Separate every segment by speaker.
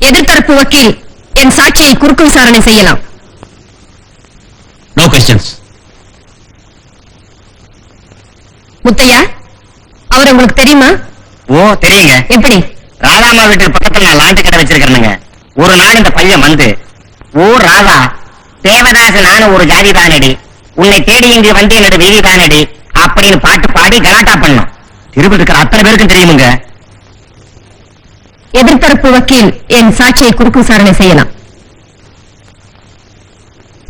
Speaker 1: எதிர்த்தரப்பு வக்கீல் என் சாட்சியை குறுக்கு விசாரணை செய்யலாம்.
Speaker 2: No questions.
Speaker 1: முத்தையா, அவர் உங்களுக்கு தெரியுமா?
Speaker 3: ஓ தெரியுங்க.
Speaker 1: எப்படி?
Speaker 3: ராதாமா வீட்டு பக்கத்துல நான் லாண்டு கடை வச்சிருக்கிறேனுங்க. ஒரு நாள் இந்த பையன் வந்து, ஓ ராதா, தேவதாச நானும் ஒரு ஜாதி தானடி, உன்னை தேடி இங்கு வந்து என்னோட வீதி தானடி அப்படின்னு பாட்டு பாடி கலாட்டா பண்ணோம். திருப்பி இருக்கிற அத்தனை பேருக்கும் தெரியுமுங்க.
Speaker 1: எதிர்த்தரப்பு வக்கீல் என் சாட்சியை குறுக்கு விசாரணை செய்யலாம்.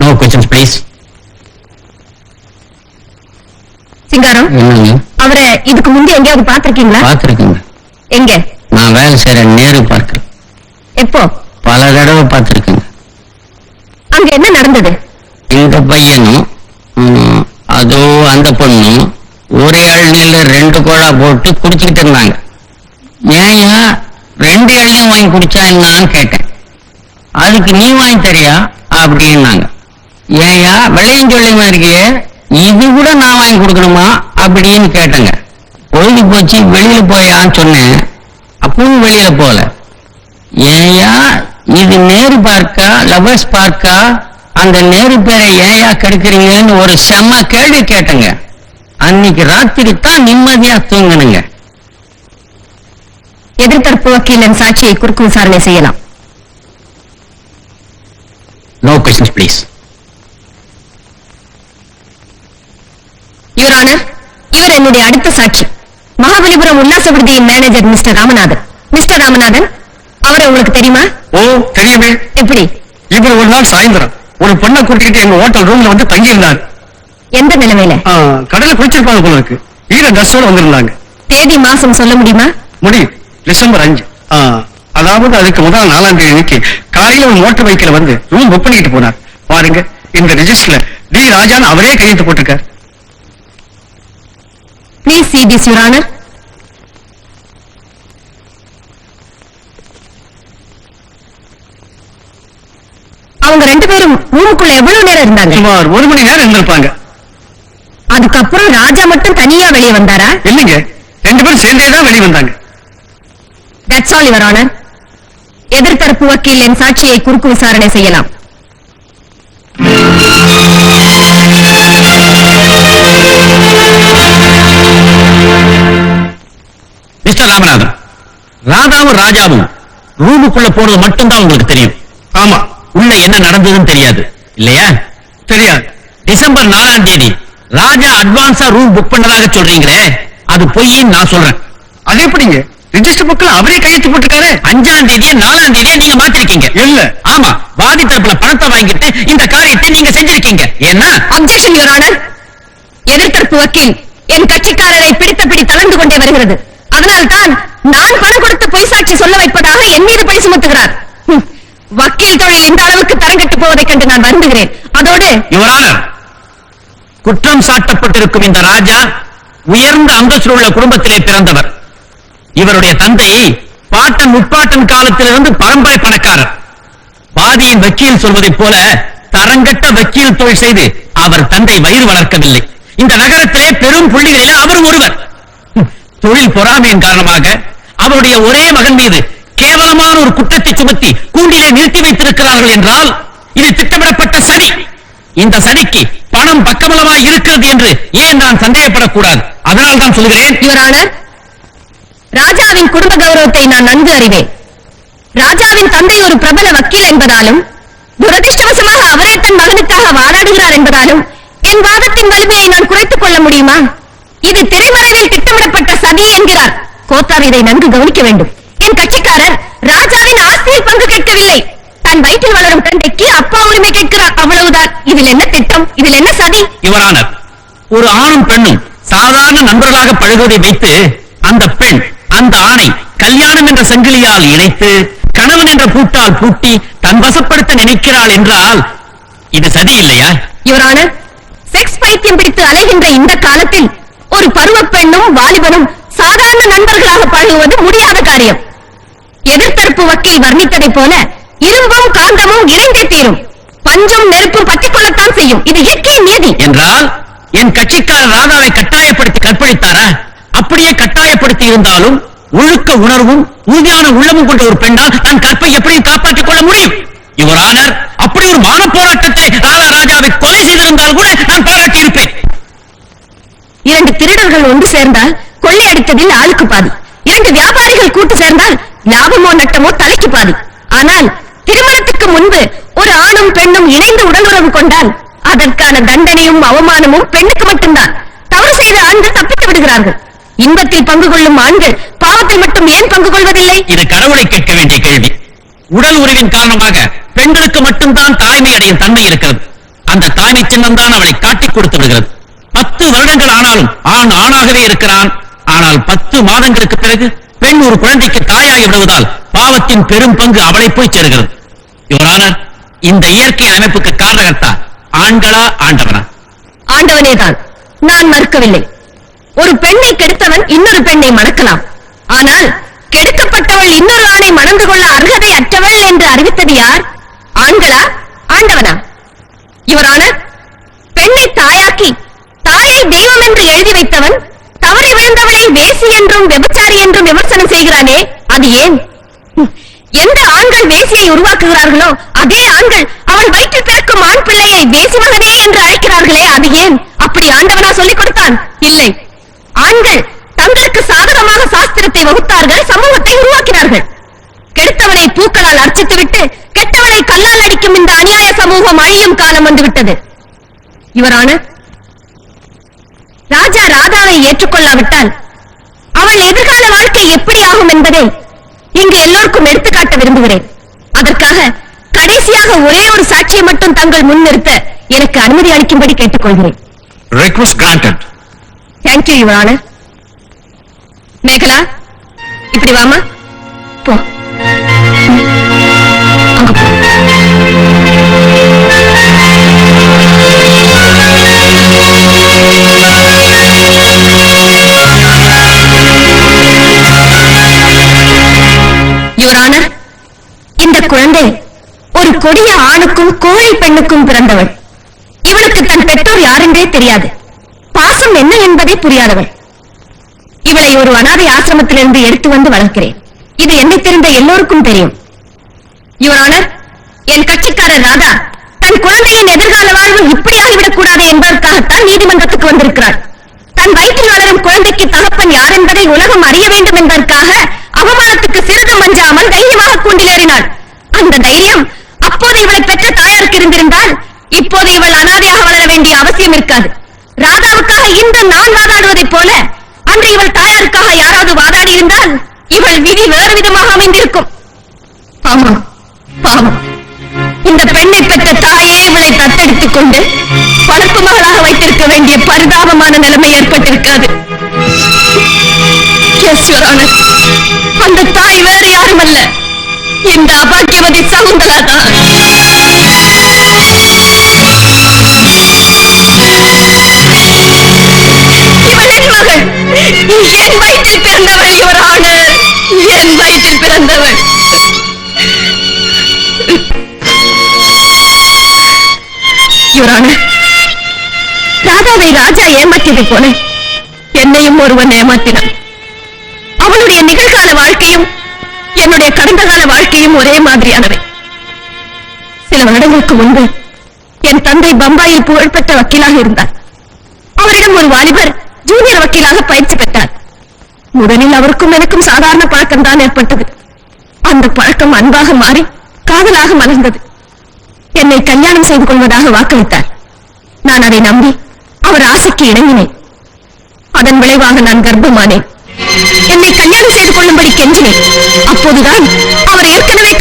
Speaker 2: No questions please.
Speaker 1: சிங்காரம், அவரை இதுக்கு முந்தி எங்கேயாவது பாத்திருக்கீங்களா?
Speaker 2: பாத்திருக்கேங்க.
Speaker 1: எங்க?
Speaker 2: நான் வேலை செய்யற நேரு பார்க்க.
Speaker 1: எப்போ?
Speaker 2: பல தடவை பார்த்திருக்கேங்க.
Speaker 1: அங்க என்ன நடந்தது?
Speaker 2: இந்த பையனும் அதோ அந்த பொண்ணும் ஒரே அள்ளியில 2 கோழா போட்டு குடிச்சுக்கிட்டு இருந்தாங்க. ஏயா 2 அள்ளியும் வாங்கி குடிச்சா என்னான்னு கேட்டேன். அதுக்கு நீ வாங்கி தரியா அப்படின்னாங்க. ஏயா விளையும் சொல்லியமா இருக்கியே, இது கூட நான் வாங்கி கொடுக்கணுமா அப்படின்னு கேட்டேங்க. பொழுது போச்சு, வெளியில போயான்னு சொன்னேன். அப்பவும் வெளியில போல. ஏயா இது நேரு பார்க்கா லவர்ஸ் பார்க்கா, அந்த நேரு பேரை ஏயா கெடுக்கிறீங்கன்னு ஒரு செம்ம கேள்வி கேட்டங்க. அன்னைக்கு ராத்திரி தான் நிம்மதியா தூங்கணுங்க.
Speaker 1: எதிர்த்தரப்பு வக்கீல் என் சாட்சியை குறுக்கு விசாரணை செய்யலாம்.
Speaker 2: No questions please.
Speaker 1: Your honour, இவர் என்னுடைய அடுத்த சாட்சி. மகாபலிபுரம் உல்லாச விடுதியின் manager mister Ramanathan. Mister Ramanathan, அவரை உங்களுக்கு தெரியுமா?
Speaker 4: ஓ தெரியுமே.
Speaker 1: எப்படி?
Speaker 4: இவர் ஒரு நாள் சாயந்தரம் ஒரு பொண்ணை கூட்டிக்கிட்டு எங்க ஹோட்டல் ரூம்ல வந்து தங்கி இருந்தாரு.
Speaker 1: எந்த நிலைமையில?
Speaker 4: கடலை குளிச்சிருப்பாங்க போல இருக்கு. ஈர ட்ரெஸ்ஸோட வந்திருந்தாங்க.
Speaker 1: தேதி மாசம் சொல்ல முடியுமா?
Speaker 4: முடியும். டிசம்பர் 5. அதாவது அதுக்கு முதல் 4ஆம் தேதி அன்னைக்கு காலையில ஒரு மோட்டர் பைக்கில் வந்து ரூம் புக் பண்ணிட்டு போனார். பாருங்க, இந்த ரெஜிஸ்டர்ல டி ராஜான் அவரே கையெழுத்து போட்டிருக்கார்.
Speaker 1: Please see this, Your Honor. அவங்க 2 பேரும் ரூமுக்குள்ள எவ்வளவு நேரம் இருந்தாங்க?
Speaker 4: சுமார் 1 மணி நேரம் இருந்திருப்பாங்க.
Speaker 1: அதுக்கப்புறம் ராஜா மட்டும் தனியா வெளியே வந்தாரா?
Speaker 4: இல்லைங்க, 2 பேரும் சேர்ந்தேதான் வெளியே வந்தாங்க.
Speaker 1: That's all, Your Honor. எதிர்த்தரப்பு வக்கீல் என் சாட்சியை குறுக்கு விசாரணை செய்யலாம்.
Speaker 2: மிஸ்டர் ராமநாதன், ராதாவும் ராஜாவும் ரூமுக்குள்ள போறது மட்டும்தான் உங்களுக்கு தெரியும்.
Speaker 4: ஆமா.
Speaker 2: உள்ள என்ன நடந்ததுன்னு தெரியாது இல்லையா?
Speaker 4: தெரியாது.
Speaker 2: டிசம்பர் 4ஆம் தேதி ராஜா அட்வான்ஸா ரூம் புக் பண்ணதாக சொல்றீங்களே, அது பொய்ன்னு நான் சொல்றேன்.
Speaker 4: அது எப்படிங்க? ரிஜிஸ்டர் புக்ல அவரே கையெழுத்து போட்டுக்காரு.
Speaker 2: 5ஆம் தேதியே 4ஆம் தேதியே நீங்க மாத்திருக்கீங்க.
Speaker 4: இல்ல.
Speaker 2: ஆமா, வாதி தரப்புல பணத்தை வாங்கிட்டு இந்த காரியத்தை நீங்க செஞ்சிருக்கீங்க. என்ன?
Speaker 1: Objection, your honour. எதிர்த்தரப்பு வக்கீல் என் கட்சிக்காரரை பிடித்தபடி தளர்ந்து கொண்டே வருகிறது. அதனால்தான் நான் பணம் கொடுத்து பொய் சாட்சி சொல்ல வைப்பதாக என் மீது பழி சுமத்துகிறார். வக்கீல் தொழில் இந்த அளவுக்கு தரங்கட்டு போவதைக் கண்டு நான் வருந்துகிறேன். அதோடு
Speaker 2: யுவர் ஆனர், குற்றம் சாட்டப்பட்டிருக்கும் இந்த ராஜா உயர்ந்த அந்தஸ்தில் உள்ள குடும்பத்திலே பிறந்தவர். இவருடைய தந்தை பாட்டன் முப்பாட்டன் காலத்திலிருந்து பரம்பரை பணக்காரர். வாதியின் வக்கீல் சொல்வதைப் போல தரங்கட்ட வக்கீல் தொழில் செய்து அவர் தந்தை வயிறு வளர்க்கவில்லை. இந்த நகரத்திலே பெரும் புள்ளிகளிலே அவரும் ஒருவர். தொழில் பொறாமையின் காரணமாக அவருடைய ஒரே மகன் மீது கேவலமான ஒரு குற்றத்தை சுமத்தி கூண்டிலே நிறுத்தி வைத்திருக்கிறார்கள் என்றால் இது திட்டமிடப்பட்ட சதி. இந்த சதிக்கு பணம் பக்கபலமாய் இருக்கிறது என்று ஏன் நான் சந்தேகப்படக்கூடாது? அதனால் தான் சொல்கிறேன்.
Speaker 1: யுவர் ஆனர், ராஜாவின் குடும்ப கௌரவத்தை நான் நன்கு அறிவேன். ராஜாவின் தந்தை ஒரு பிரபல வக்கீல் என்பதாலும் துரதிருஷ்டவசமாக அவரே தன் மகனுக்காக வாதாடுகிறார் என்பதாலும் என் வாதத்தின் வலிமையை நான் குறைத்துக் கொள்ள முடியுமா? இது திரைமறைவில் திட்டமிடப்பட்ட சதி என்கிறார். கோத்தார் இதை நன்கு கவனிக்க வேண்டும். என் கட்சிக்காரர் ராஜாவின் ஆஸ்தியில் பங்கு கேட்கவில்லை. தன் வயிற்றில் வளரும் தந்தைக்கு அப்பா உரிமை கேட்கிறார். அவ்வளவுதான். இதில் என்ன திட்டம்? இதில் என்ன சதி?
Speaker 2: யுவர் ஆனர், ஒரு ஆணும் பெண்ணும் சாதாரண நண்பர்களாக பழகுவதை வைத்து அந்த பெண் அந்த ஆணை கல்யாணம் என்ற சங்கிலியால் இணைத்து கணவன் என்ற பூட்டால் பூட்டி தன் வசப்படுத்த நினைக்கிறாள் என்றால் இது சதி இல்லையா?
Speaker 1: யுவர் ஆனர், செக்ஸ் பைத்தியம் பிடித்து அலைகின்ற இந்த காலத்தில் ஒரு பருவ பெண்ணும் வாலிபனும் சாதாரண நண்பர்களாக பழகுவது முடியாத காரியம். எதிர்த்தரப்பு வக்கீல் வர்ணித்ததைப் போல இரும்பும் காந்தமும் இணைந்தே தீரும். பஞ்சும் நெருப்பும் பற்றிக்கொள்ளத்தான் செய்யும். இது இயற்கையின் நீதி.
Speaker 2: என்றால் என் கட்சிக்காரர் ராதாவை கட்டாயப்படுத்தி கற்பழித்தாரா? அப்படியே கட்டாயப்படுத்தி இருந்தாலும் ஒழுக்க உணர்வும் உறுதியான உள்ளமும் கொண்ட ஒரு பெண்ணால் தன் கற்பை எப்படியும் காப்பாற்றிக் கொள்ள முடியும். யுவர் ஆனர், அப்படி ஒரு மான போராட்டத்தை ராதா ராஜாவை கொலை செய்திருந்தால் கூட நான் பாராட்டியிருப்பேன்.
Speaker 1: 2 திருடர்கள் ஒன்று சேர்ந்தால் கொள்ளையடித்ததில் ஆளுக்கு பாதி, 2 வியாபாரிகள் கூட்டு சேர்ந்தால் லாபமோ நட்டமோ தலைக்கு பாதி. ஆனால் திருமணத்துக்கு முன்பு ஒரு ஆணும் பெண்ணும் இணைந்து உடலுறவு கொண்டால் அதற்கான தண்டனையும் அவமானமும் பெண்ணுக்கு மட்டும்தான். தவறு செய்த ஆண்கள் தப்பித்து விடுகிறார்கள். இன்பத்தில் பங்கு கொள்ளும் ஆண்கள் பாவத்தில் மட்டும் ஏன் பங்கு கொள்வதில்லை?
Speaker 2: இது கடவுளை கேட்க வேண்டிய கேள்வி. உடல் உறவின் காரணமாக பெண்களுக்கு மட்டும்தான் தாய்மை அடையும் தன்மை இருக்கிறது. அந்த தாய்மை சின்னம் தான் அவளை காட்டிக் கொடுத்து விடுகிறது. 10 வருடங்கள் ஆனாலும் ஆண் ஆணாகவே இருக்கிறான். ஆனால் 10 மாதங்களுக்கு பிறகு பெண் ஒரு குழந்தைக்கு தாயாகி விடுவதால் பாவத்தின் பெரும் பங்கு அவளை போய் சேருகிறது. யுவர் ஆனர், இந்த இயற்கை அமைப்புக்கு காரணகர்த்தா ஆண்களா ஆண்டவனா?
Speaker 1: ஆண்டவனேதான். நான் மறுக்கவில்லை. ஒரு பெண்ணை கெடுத்தவன் இன்னொரு பெண்ணை மணக்கலாம். ஆனால் கெடுக்கப்பட்டவள் இன்னொரு ஆணை மணந்து கொள்ள அர்ஹதை அற்றவள் என்று அறிவித்தது யார்? ஆண்களா ஆண்டவனா? யுவரான, பெண்ணை தாயாக்கி தாயை தெய்வம் என்று எழுதி வைத்தவன் தவறி விழுந்தவளை வேசி என்றும் விபச்சாரி என்றும் விமர்சனம் செய்கிறானே, அது ஏன்? எந்த ஆண்கள் வேசியை உருவாக்குகிறார்களோ அதே ஆண்கள் அவள் வயிற்றில் பிறக்கும் ஆண் பிள்ளையை வேசி மகனே என்று அழைக்கிறார்களே, அது ஏன்? அப்படி ஆண்டவனா சொல்லிக் கொடுத்தான்? இல்லை. ஆண்கள் தங்களுக்கு சாதகமாக சாஸ்திரத்தை வகுத்தார்கள், சமூகத்தை உருவாக்கினார்கள். கெடுத்தவனை பூக்களால் அர்ச்சித்துவிட்டு கெட்டவனை கல்லால் அடிக்கும் இந்த அநியாய சமூகம் அழியும் காலம் வந்துவிட்டது. யுவரான, ராஜா ராதாவை ஏற்றுக்கொள்ளாவிட்டால் அவள் எதிர்கால வாழ்க்கை எப்படி ஆகும் என்பதை இங்கு எல்லோருக்கும் எடுத்துக்காட்ட விரும்புகிறேன். அதற்காக கடைசியாக ஒரே ஒரு சாட்சியை மட்டும் தங்கள் முன் நிறுத்த எனக்கு அனுமதி அளிக்கும்படி கேட்டுக்கொள்கிறேன்.
Speaker 4: Request granted.
Speaker 1: Thank you your honour. Megala, இப்படி வாமா. போ. அங்க போ. யுவர் ஆனர், இந்த குழந்தை ஒரு கொடிய ஆணுக்கும் கோழை பெண்ணுக்கும் பிறந்தவள். இவளுக்கு தன் பெற்றோர் யாரென்றே தெரியாது. பாசம் என்ன என்பதை புரியாதவள். இவளை ஒரு அனாதை ஆசிரமத்திலிருந்து எடுத்து வந்து வளர்க்கிறேன். இது என்னை தெரிந்த எல்லோருக்கும் தெரியும். யுவர் ஆனர், என் கட்சிக்காரர் ராதா தன் குழந்தையின் எதிர்கால வாழ்வு இப்படியாகிவிடக் கூடாது என்பதற்காகத்தான் நீதிமன்றத்துக்கு வந்திருக்கிறார். தன் வயிற்றில் வளரும் குழந்தைக்கு தகப்பன் யார் என்பதை உலகம் அறிய வேண்டும் என்பதற்காக அவமானத்துக்கு சிறிதும் அஞ்சாமல் தைரியமாக கூண்டிலேறினாள். அந்த தைரியம் அப்போது இவளை பெற்ற தாயாருக்கு இருந்திருந்தால் இப்போது இவள் அனாதையாக வளர வேண்டிய அவசியம் இருக்காது. ராதாவுக்காக இன்று நான் வாதாடுவதைப் போல அன்று இவள் தாயாருக்காக யாராவது வாதாடி இருந்தால் இவள் விதி வேறு விதமாக அமைந்திருக்கும். ஆமாம், பாவம். இந்த பெண்ணை பெற்ற தாயே இவளை தத்தெடுத்துக் கொண்டு வளர்ப்பு மகளாக வைத்திருக்க வேண்டிய பரிதாபமான நிலைமை ஏற்பட்டிருக்காது. அந்த தாய் வேறு யாருமல்ல, இந்த அபாக்கியவதி சகுந்தலா தான். இவளின் மகள், என் வயிற்றில் பிறந்தவள். யுவர் ஆனர், என் வயிற்றில் பிறந்தவள். யுவர் ஆனர், ராதாவை ராஜா ஏமாற்றியதை போல என்னையும் ஒருவன் ஏமாற்றினான். அவனுடைய நிகழ்கால வாழ்க்கையும் என்னுடைய கடந்த கால வாழ்க்கையும் ஒரே மாதிரியானவை. சில வருடங்களுக்கு முன்பு என் தந்தை பம்பாயில் புகழ்பெற்ற வக்கீலாக இருந்தார். அவரிடம் ஒரு வாலிபர் ஜூனியர் வக்கீலாக பயிற்சி பெற்றார். முதலில் அவருக்கும் எனக்கும் சாதாரண பழக்கம் தான் ஏற்பட்டது. அந்த பழக்கம் அன்பாக மாறி காதலாக மலர்ந்தது. என்னை கல்யாணம் செய்து கொள்வதாக வாக்களித்தார். நான் அதை நம்பி அவர் ஆசைக்கு இணங்கினேன். அதன் விளைவாக நான் கர்ப்பமானேன். என்னை கல்யாணம் செய்து கொள்ளும்படி கெஞ்சினேன். அப்போதுதான் அவர் ஏற்கனவே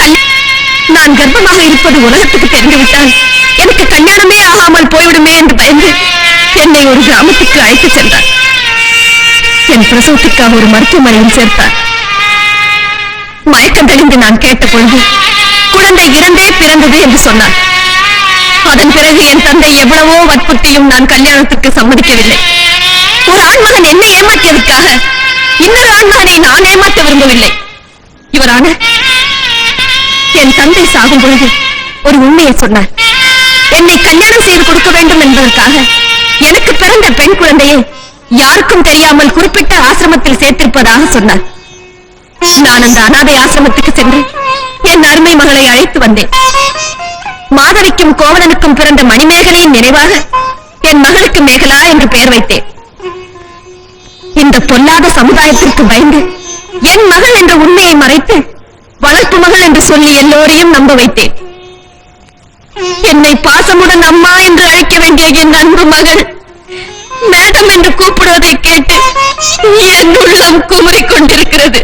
Speaker 1: நான் கர்ப்பமாக இருப்பது உலகத்துக்கு தெரிந்துவிட்டால் எனக்கு கல்யாணமே ஆகாமல் போய்விடுமே என்று பயந்து என்னை ஒரு கிராமத்துக்கு அழைத்து சென்றார். என் பிரசவத்துக்காக ஒரு மருத்துவமனையில் சேர்த்தார். மயக்கம் தெளிந்து நான் கேட்ட பொழுது குழந்தை இறந்தே பிறந்தது என்று சொன்னார். அதன் பிறகு என் தந்தை எவ்வளவோ வற்புறுத்தியும் நான் கல்யாணத்துக்கு சம்மதிக்கவில்லை. ஒரு ஆண்மகன் என்னை ஏமாற்றியதற்காக இன்னொரு ஆண்மகனை நான் ஏமாற்ற விரும்பவில்லை. இவரான என் தந்தை சாகும் பொழுது ஒரு உண்மையை சொன்னார். என்னை கல்யாணம் செய்து கொடுக்க வேண்டும் என்பதற்காக எனக்கு பிறந்த பெண் குழந்தையை யாருக்கும் தெரியாமல் குறிப்பிட்ட ஆசிரமத்தில் சேர்த்திருப்பதாக சொன்னார். நான் அந்த அனாதை ஆசிரமத்துக்கு சென்று என் அருமை மகளை அழைத்து வந்தேன். மாதவிக்கும் கோவலனுக்கும் பிறந்த மணிமேகலையின் நினைவாக என் மகளுக்கு மேகலா என்று பெயர் வைத்தேன். இந்த பொல்லாத சமுதாயத்திற்கு பயந்து என் மகள் என்ற உண்மையை மறைத்து வளர்ப்பு மகள் என்று சொல்லி எல்லோரையும் நம்ப வைத்தேன். என்னை பாசமுடன் அம்மா என்று அழைக்க வேண்டிய என் அன்பு மகள் மேடம் என்று கூப்பிடுவதை கேட்டு என் உள்ளம் குமரிக் கொண்டிருக்கிறது.